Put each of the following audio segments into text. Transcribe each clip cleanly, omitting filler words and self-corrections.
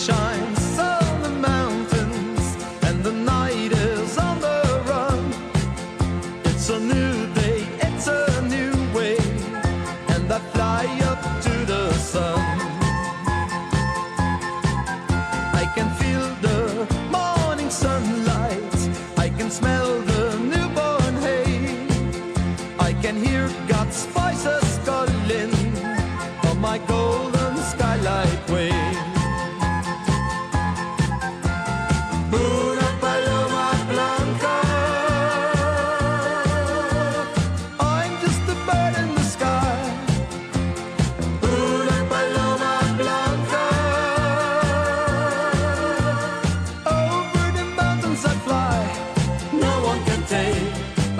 shines on the mountains and the night is on the run. It's a new day, it's a new way, and I fly up to the sun. I can feel the morning sunlight, I can smell the newborn hay, I can hear God's voices calling on my golden skylight way. Una paloma blanca, I'm just a bird in the sky. Una paloma blanca, over the mountains I fly. No one can take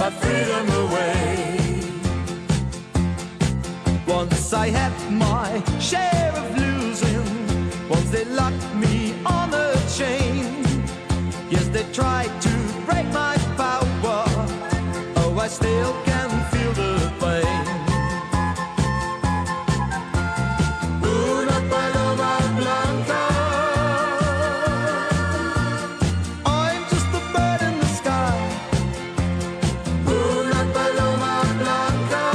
my freedom away. Once I had my share of losing, once they locked me on a chain. Yes, they tried to break my power, oh, I still can feel the pain. Una paloma blanca, I'm just a bird in the sky. Una paloma blanca,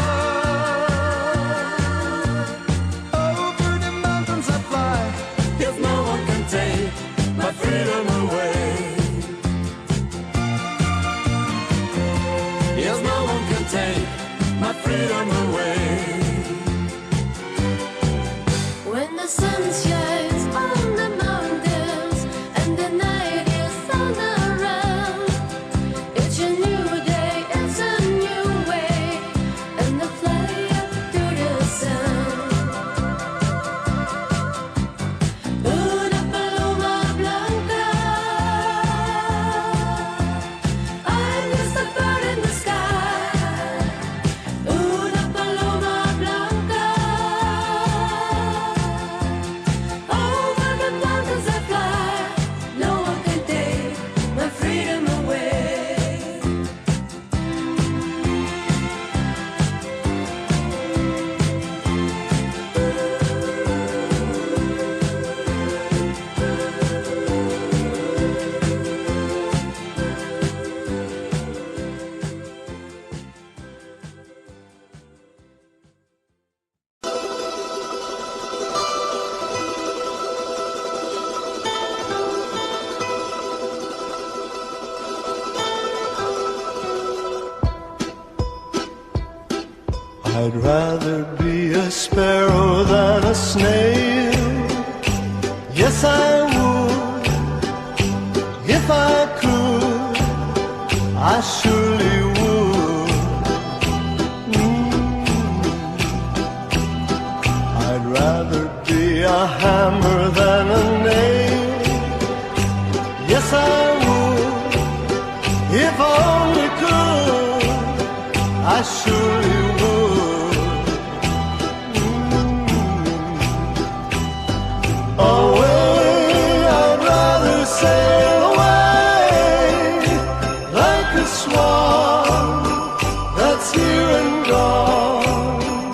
over the mountains I fly. Yes, no one can take my freedom away. Yes, no one can take my freedom away. When the sun shines on the mountains and the night is on the run, it's a new day, it's a new way, and I fly up to the sun. Una paloma blanca, I'm just a bird in the sky. Una paloma blanca, over the mountains I fly. No one can take my freedom away. I'd rather be a sparrow than a snail. Yes, I would. If I could, I surely would. I'd rather be a hammer than a nail. Yes, I would. If I only could, I surely would. Away, I'd rather sail away like a swan that's here and gone.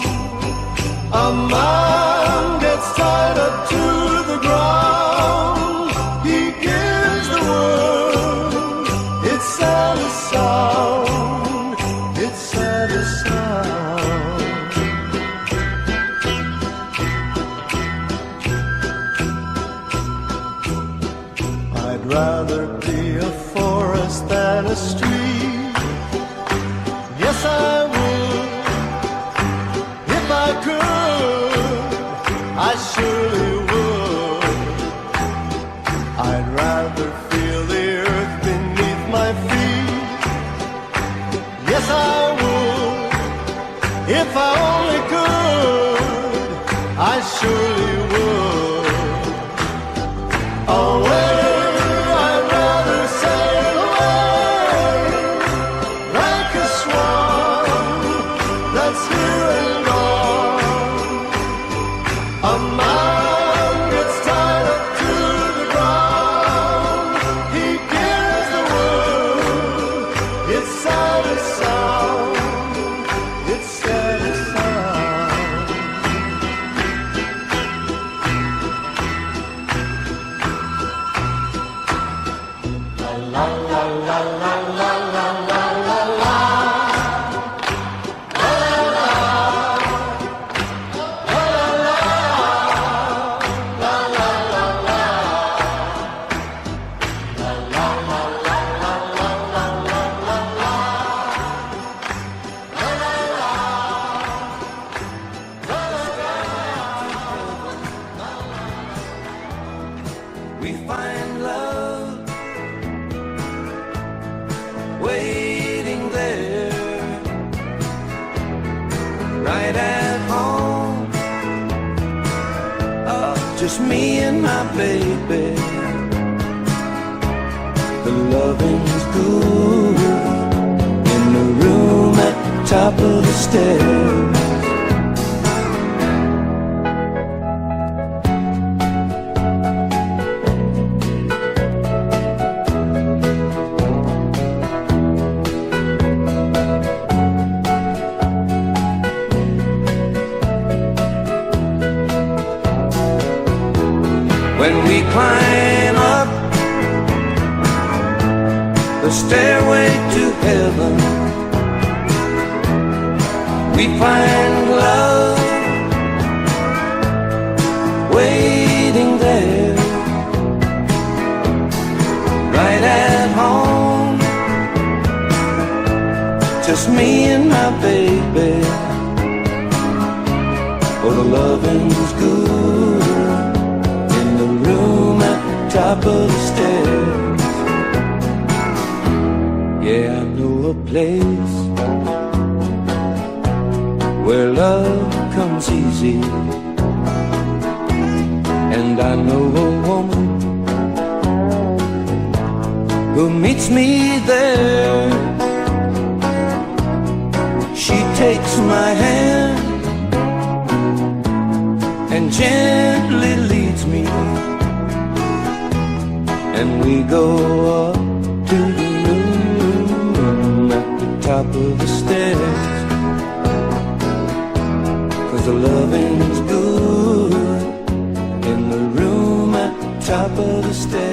A man gets tied up to the ground. He gives the world its saddest sound, its saddest sound. I'd rather be a forest than a street. Yes, I would. If I could, I surely would. I'd rather feel the earth beneath my feet. Yes, I would. If I only could, I surely would. Away, I'd rather sail away like a swan that's here and gone. A man gets tied up to the ground. He gives the world its saddest sound, its saddest sound. we find love waiting there, right at home. Oh, just me and my baby. The loving's good in the room at the top of the stairs. When we climb up the stairway to heaven, we find love waiting there, right at home. Just me and my baby. Oh, the loving's good in the room at the top of the stairs. Yeah, I know a place where love comes easy, and I know a woman who meets me there. She takes my hand and gently leads me, and we go up to the room at the top of the stairs. 'Cause the loving's good in the room at the top of the stairs.